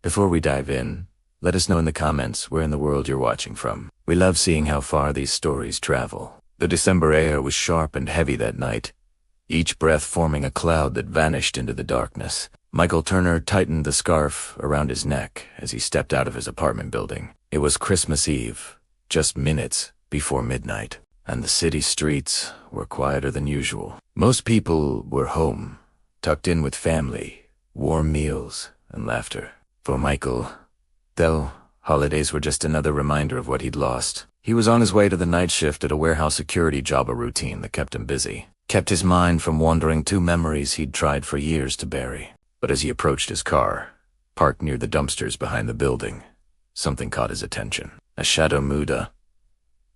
Before we dive in, let us know in the comments where in the world you're watching from. We love seeing how far these stories travel. The December air was sharp and heavy that night, each breath forming a cloud that vanished into the darkness. Michael Turner tightened the scarf around his neck as he stepped out of his apartment building. It was Christmas Eve, just minutes before midnight, and the city streets were quieter than usual. Most people were home, tucked in with family, warm meals, and laughter. For Michael, though, holidays were just another reminder of what he'd lost. He was on his way to the night shift at a warehouse security job, a routine that kept him busy, kept his mind from wandering to memories he'd tried for years to bury. But as he approached his car, parked near the dumpsters behind the building, something caught his attention. A shadow moved, a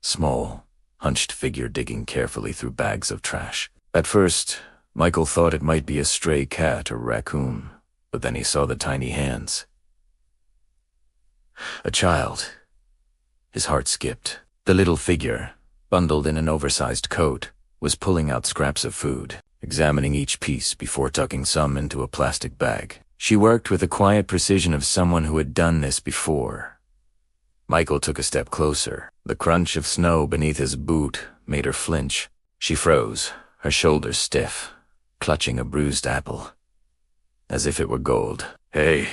small, hunched figure digging carefully through bags of trash. At first, Michael thought it might be a stray cat or raccoon, but then he saw the tiny hands. A child. His heart skipped. The little figure, bundled in an oversized coat, was pulling out scraps of food, examining each piece before tucking some into a plastic bag. She worked with the quiet precision of someone who had done this before. Michael took a step closer. The crunch of snow beneath his boot made her flinch. She froze, her shoulders stiff, clutching a bruised apple, as if it were gold. "Hey,"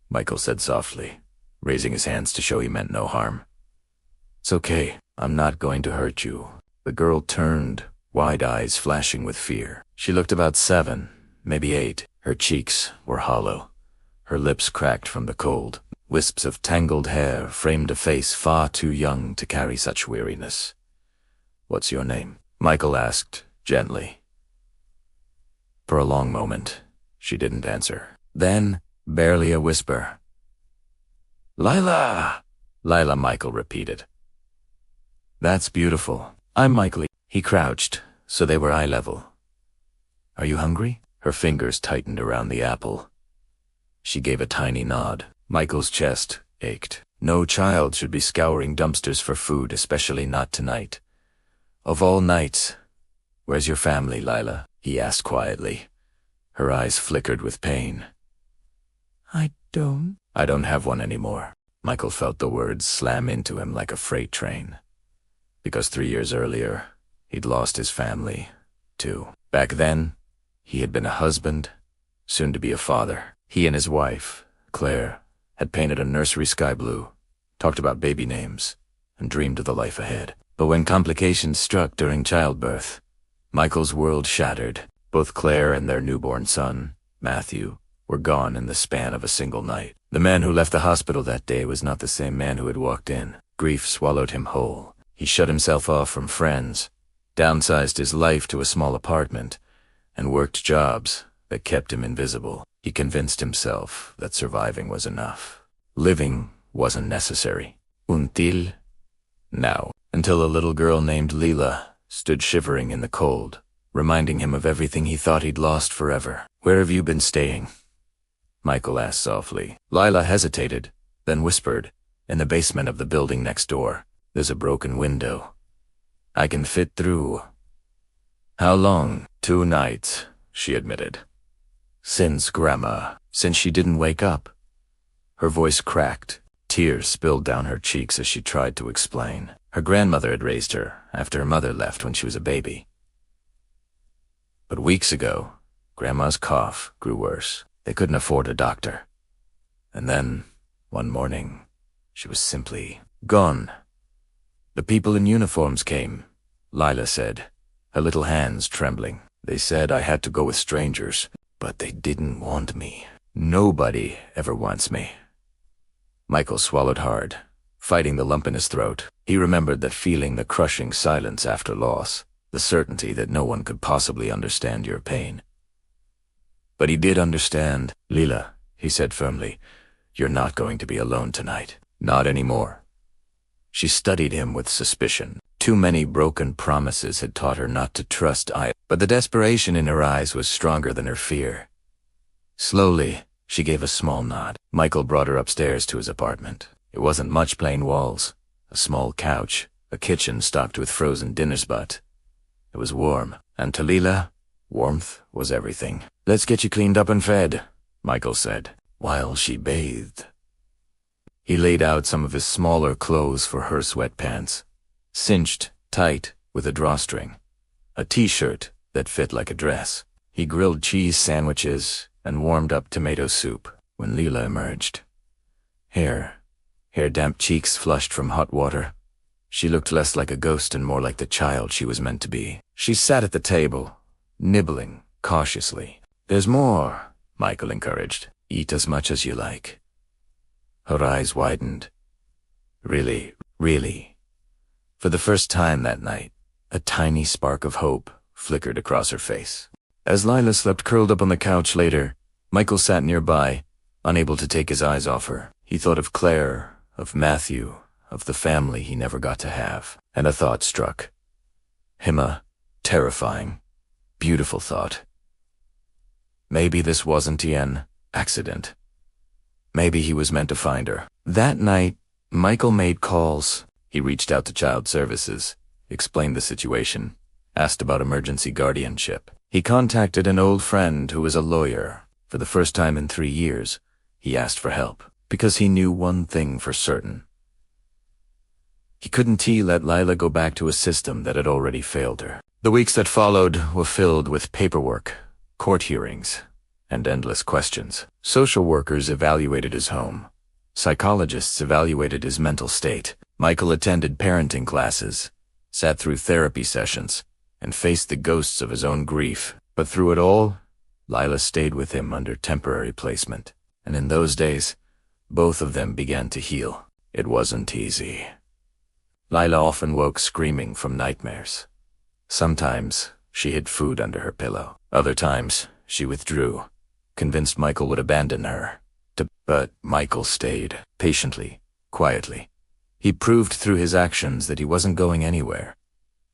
Michael said softly, raising his hands to show he meant no harm. "It's okay. I'm not going to hurt you." The girl turned, wide eyes flashing with fear. She looked about 7, maybe 8. Her cheeks were hollow, her lips cracked from the cold. Wisps of tangled hair framed a face far too young to carry such weariness. "What's your name?" Michael asked, gently. For a long moment, she didn't answer. Then, barely a whisper, "Lila!" "Lila," Michael repeated. "That's beautiful. I'm Michael." He crouched, so they were eye level. "Are you hungry?" Her fingers tightened around the apple. She gave a tiny nod. Michael's chest ached. No child should be scouring dumpsters for food, especially not tonight. Of all nights. "Where's your family, Lila?" he asked quietly. Her eyes flickered with pain. I don't have one anymore." Michael felt the words slam into him like a freight train. Because 3 years earlier, he'd lost his family, too. Back then, he had been a husband, soon to be a father. He and his wife, Claire, had painted a nursery sky blue, talked about baby names, and dreamed of the life ahead. But when complications struck during childbirth, Michael's world shattered. Both Claire and their newborn son, Matthew, were gone in the span of a single night. The man who left the hospital that day was not the same man who had walked in. Grief swallowed him whole. He shut himself off from friends, downsized his life to a small apartment, and worked jobs that kept him invisible. He convinced himself that surviving was enough. Living wasn't necessary. Until now. Until a little girl named Lila stood shivering in the cold, reminding him of everything he thought he'd lost forever. "Where have you been staying?" Michael asked softly. Lila hesitated, then whispered, "In the basement of the building next door. There's a broken window. I can fit through." "How long?" "2 nights, she admitted. "Since she didn't wake up." Her voice cracked. Tears spilled down her cheeks as she tried to explain. Her grandmother had raised her after her mother left when she was a baby. But weeks ago, Grandma's cough grew worse. They couldn't afford a doctor. And then, one morning, she was simply gone. "The people in uniforms came," Lila said, her little hands trembling. "They said I had to go with strangers, but they didn't want me. Nobody ever wants me." Michael swallowed hard, fighting the lump in his throat. He remembered that feeling, the crushing silence after loss, the certainty that no one could possibly understand your pain. But he did understand. "Lila," he said firmly, "you're not going to be alone tonight. Not anymore." She studied him with suspicion. Too many broken promises had taught her not to trust either. But the desperation in her eyes was stronger than her fear. Slowly, she gave a small nod. Michael brought her upstairs to his apartment. It wasn't much. Plain walls, a small couch, a kitchen stocked with frozen dinners, but it was warm. And to Lila, warmth was everything. "Let's get you cleaned up and fed," Michael said. while she bathed. He laid out some of his smaller clothes for her sweatpants, cinched tight with a drawstring, a t-shirt that fit like a dress. He grilled cheese sandwiches and warmed up tomato soup when Leela emerged. Hair-damp cheeks flushed from hot water. She looked less like a ghost and more like the child she was meant to be. She sat at the table, nibbling cautiously. "There's more," Michael encouraged. "Eat as much as you like." Her eyes widened. Really. For the first time that night, a tiny spark of hope flickered across her face. As Lila slept curled up on the couch later, Michael sat nearby, unable to take his eyes off her. He thought of Claire, of Matthew, of the family he never got to have, and a thought struck him, a terrifying, beautiful thought. Maybe this wasn't an accident. Maybe he was meant to find her. That night, Michael made calls. He reached out to Child Services, explained the situation, asked about emergency guardianship. He contacted an old friend who was a lawyer. For the first time in 3 years, he asked for help, because he knew one thing for certain. He couldn't let Lila go back to a system that had already failed her. The weeks that followed were filled with paperwork, court hearings, and endless questions. Social workers evaluated his home. Psychologists evaluated his mental state. Michael attended parenting classes, sat through therapy sessions, and faced the ghosts of his own grief. But through it all, Lila stayed with him under temporary placement. And in those days, both of them began to heal. It wasn't easy. Lila often woke screaming from nightmares. Sometimes she hid food under her pillow. Other times she withdrew, convinced Michael would abandon her. But Michael stayed, patiently, quietly. He proved through his actions that he wasn't going anywhere.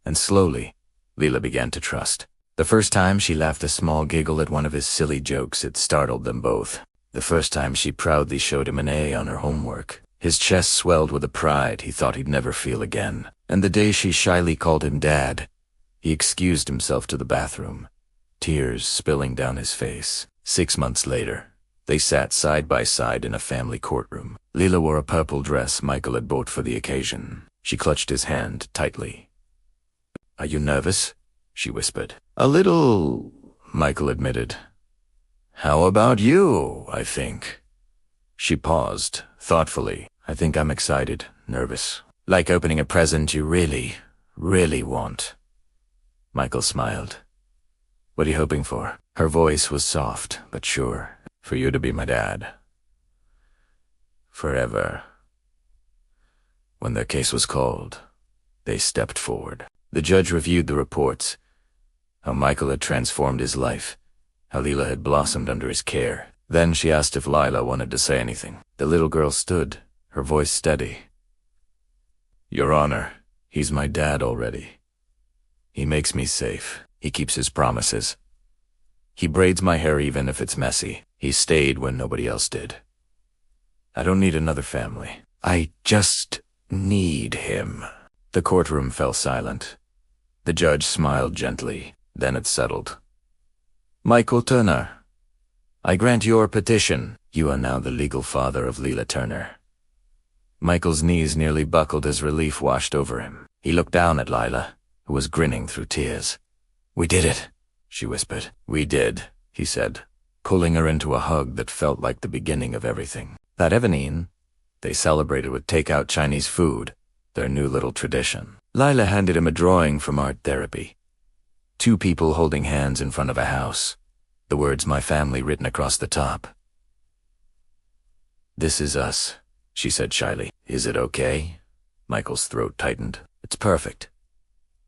And slowly, Leela began to trust. The first time she laughed a small giggle at one of his silly jokes, it startled them both. The first time she proudly showed him an A on her homework. His chest swelled with a pride he thought he'd never feel again. And the day she shyly called him Dad, he excused himself to the bathroom, tears spilling down his face. 6 months later, they sat side by side in a family courtroom. Leela wore a purple dress Michael had bought for the occasion. She clutched his hand tightly. "Are you nervous?" she whispered. "A little," Michael admitted. "How about you, I think?" She paused, thoughtfully. "I think I'm excited, nervous. Like opening a present you really, really want." Michael smiled. "What are you hoping for?" Her voice was soft, but sure. "For you to be my dad. Forever." When their case was called, they stepped forward. The judge reviewed the reports. How Michael had transformed his life. How Leela had blossomed under his care. Then she asked if Lila wanted to say anything. The little girl stood, her voice steady. "Your Honor, he's my dad already. He makes me safe. He keeps his promises. He braids my hair even if it's messy. He stayed when nobody else did. I don't need another family. I just need him." The courtroom fell silent. The judge smiled gently, then it settled. "Michael Turner, I grant your petition. You are now the legal father of Leela Turner." Michael's knees nearly buckled as relief washed over him. He looked down at Lila, who was grinning through tears. "We did it," she whispered. "We did," he said, pulling her into a hug that felt like the beginning of everything. That evening, they celebrated with takeout Chinese food, their new little tradition. Lila handed him a drawing from art therapy. 2 people holding hands in front of a house, the words "my family" written across the top. "This is us," she said shyly. "Is it okay?" Michael's throat tightened. "It's perfect."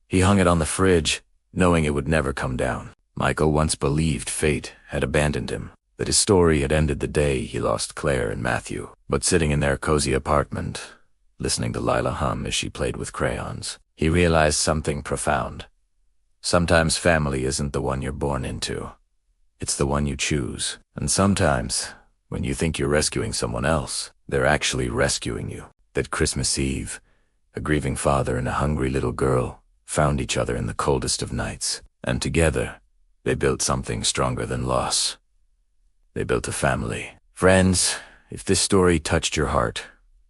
He hung it on the fridge, knowing it would never come down. Michael once believed fate had abandoned him, that his story had ended the day he lost Claire and Matthew. But sitting in their cozy apartment, listening to Lila hum as she played with crayons, he realized something profound. Sometimes family isn't the one you're born into. It's the one you choose. And sometimes, when you think you're rescuing someone else, they're actually rescuing you. That Christmas Eve, a grieving father and a hungry little girl found each other in the coldest of nights, and together, they built something stronger than loss. They built a family. Friends, if this story touched your heart,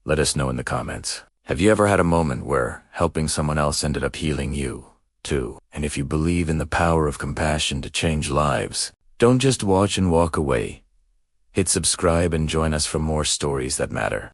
let us know in the comments. Have you ever had a moment where helping someone else ended up healing you, too? And if you believe in the power of compassion to change lives, don't just watch and walk away. Hit subscribe and join us for more stories that matter.